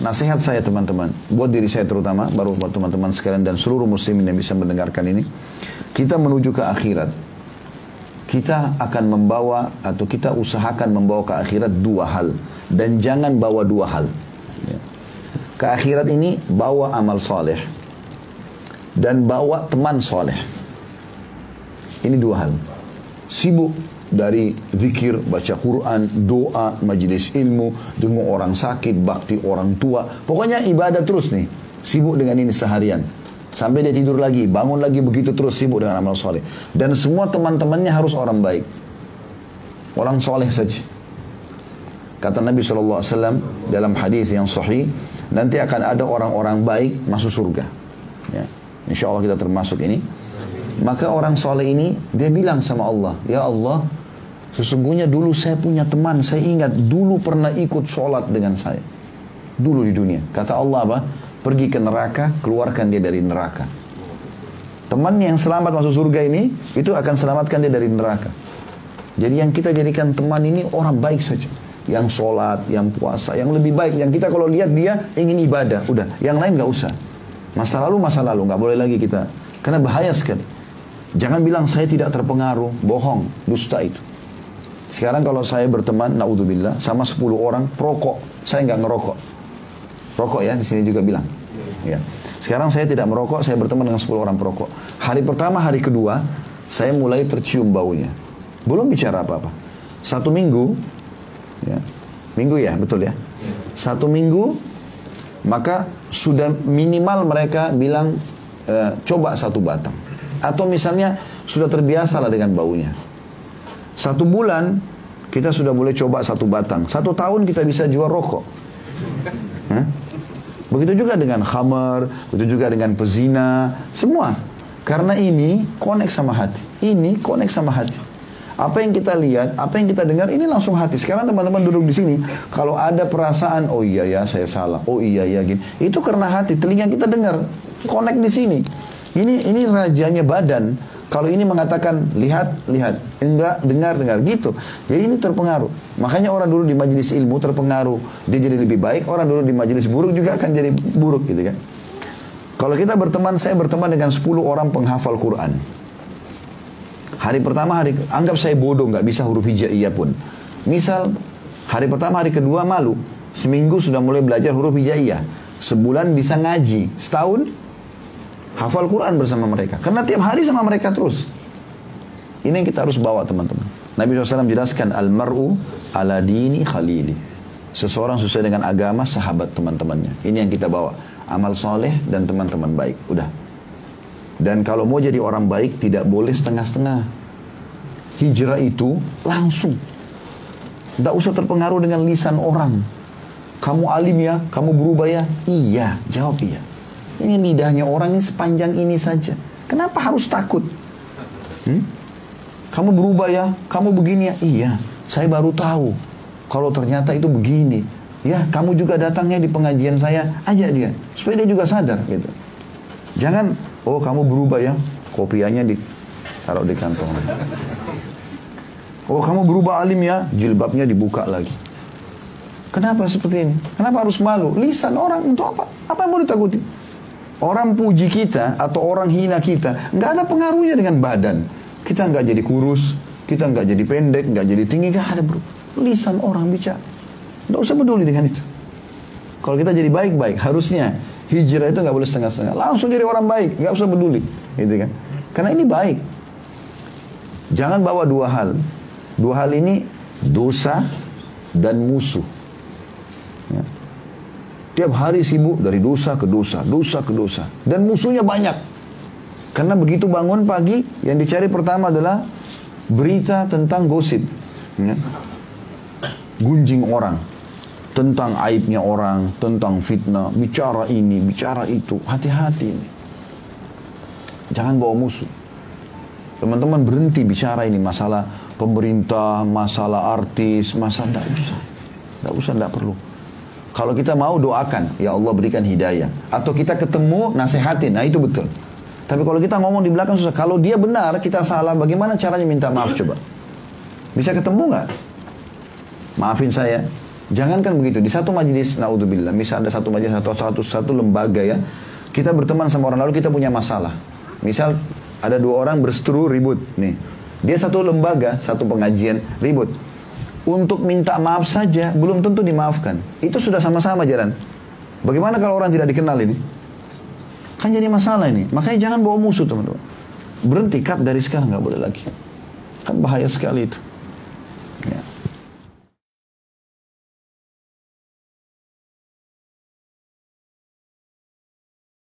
nasihat saya teman-teman, buat diri saya terutama, baru buat teman-teman sekalian dan seluruh muslimin yang bisa mendengarkan ini. Kita menuju ke akhirat. Kita akan membawa atau kita usahakan membawa ke akhirat dua hal. Dan jangan bawa dua hal. Ke akhirat ini bawa amal soleh. Dan bawa teman soleh. Ini dua hal. Sibuk dari zikir, baca Quran, doa, majelis ilmu, tengok orang sakit, bakti orang tua. Pokoknya ibadah terus nih. Sibuk dengan ini seharian. Sampai dia tidur lagi, bangun lagi, begitu terus sibuk dengan amal soleh. Dan semua teman-temannya harus orang baik. Orang soleh saja. Kata Nabi SAW dalam hadis yang sahih, nanti akan ada orang-orang baik masuk surga. Ya. Insya Allah kita termasuk ini. Maka orang soleh ini, dia bilang sama Allah, ya Allah, sesungguhnya dulu saya punya teman, saya ingat dulu pernah ikut sholat dengan saya. Dulu di dunia. Kata Allah apa? Pergi ke neraka, keluarkan dia dari neraka. Teman yang selamat masuk surga ini, itu akan selamatkan dia dari neraka. Jadi yang kita jadikan teman ini orang baik saja. Yang sholat, yang puasa, yang lebih baik. Yang kita kalau lihat dia ingin ibadah, udah. Yang lain gak usah. Masa lalu, gak boleh lagi kita. Karena bahaya sekali. Jangan bilang saya tidak terpengaruh, bohong, dusta itu. Sekarang kalau saya berteman, naudzubillah, sama 10 orang perokok, saya nggak ngerokok. Rokok ya, di sini juga bilang. Ya. Sekarang saya tidak merokok, saya berteman dengan 10 orang perokok. Hari pertama, hari kedua, saya mulai tercium baunya. Belum bicara apa-apa. 1 minggu, ya, minggu ya, betul ya. 1 minggu, maka sudah minimal mereka bilang, coba 1 batang. Atau misalnya sudah terbiasa lah dengan baunya. 1 bulan kita sudah boleh coba 1 batang. 1 tahun kita bisa jual rokok. Begitu juga dengan khamar, begitu juga dengan pezina, semua. Karena ini connect sama hati. Ini connect sama hati. Apa yang kita lihat, apa yang kita dengar, ini langsung hati. Sekarang teman-teman duduk di sini, kalau ada perasaan, oh iya ya saya salah, oh iya ya gini, itu karena hati, telinga kita dengar, connect di sini. Ini rajanya badan. Kalau ini mengatakan lihat, enggak, dengar gitu. Jadi ini terpengaruh. Makanya orang dulu di majelis ilmu terpengaruh, dia jadi lebih baik. Orang dulu di majelis buruk juga akan jadi buruk gitu kan. Kalau kita berteman, saya berteman dengan 10 orang penghafal Quran. Hari pertama, anggap saya bodoh, nggak bisa huruf hijaiyah pun. Misal hari pertama, hari kedua malu. Seminggu sudah mulai belajar huruf hijaiyah. Sebulan bisa ngaji. Setahun hafal Quran bersama mereka. Karena tiap hari sama mereka terus. Ini yang kita harus bawa teman-teman. Nabi SAW jelaskan, Al-mar'u ala dini khalili. Seseorang sesuai dengan agama sahabat teman-temannya. Ini yang kita bawa. Amal soleh dan teman-teman baik. Udah. Dan kalau mau jadi orang baik, tidak boleh setengah-setengah. Hijrah itu langsung. Tidak usah terpengaruh dengan lisan orang. Kamu alim ya? Kamu berubah ya? Iya. Jawab iya. Ini lidahnya orang ini sepanjang ini saja. Kenapa harus takut? Kamu berubah ya? Kamu begini ya? Iya, saya baru tahu. Kalau ternyata itu begini. Ya, kamu juga datangnya di pengajian saya. Ajak dia. Supaya dia juga sadar gitu. Jangan, oh kamu berubah ya? Kopiannya ditaruh di kantong. Oh kamu berubah alim ya? Jilbabnya dibuka lagi. Kenapa seperti ini? Kenapa harus malu? Lisan orang untuk apa? Apa yang mau ditakuti? Orang puji kita atau orang hina kita, nggak ada pengaruhnya dengan badan. Kita nggak jadi kurus, kita nggak jadi pendek, nggak jadi tinggi, nggak ada bro. Lisan orang bicara, nggak usah peduli dengan itu. Kalau kita jadi baik-baik, harusnya hijrah itu nggak boleh setengah-setengah. Langsung jadi orang baik, nggak usah peduli, gitu kan? Karena ini baik. Jangan bawa 2 hal. 2 hal ini dosa dan musuh. Ya. Tiap hari sibuk dari dosa ke dosa, dosa ke dosa. Dan musuhnya banyak. Karena begitu bangun pagi, yang dicari pertama adalah berita tentang gosip. Ya. Gunjing orang. Tentang aibnya orang, tentang fitnah. Bicara ini, bicara itu. Hati-hati ini. Jangan bawa musuh. Teman-teman berhenti bicara ini. Masalah pemerintah, masalah artis, masalah tidak usah. Tidak usah, tidak perlu. Kalau kita mau doakan, ya Allah berikan hidayah. Atau kita ketemu, nasihatin, nah itu betul. Tapi kalau kita ngomong di belakang susah. Kalau dia benar, kita salah, bagaimana caranya minta maaf coba? Bisa ketemu nggak? Maafin saya, Jangankan begitu, di satu majelis, naudzubillah, misal ada satu majelis atau satu lembaga ya, kita berteman sama orang lalu kita punya masalah. Misal ada dua orang berseteru ribut nih. Dia satu lembaga, satu pengajian ribut. Untuk minta maaf saja belum tentu dimaafkan. Itu sudah sama-sama jalan. Bagaimana kalau orang tidak dikenal ini? Kan jadi masalah ini. Makanya jangan bawa musuh teman-teman. Berhenti, cut dari sekarang, nggak boleh lagi. Kan bahaya sekali itu.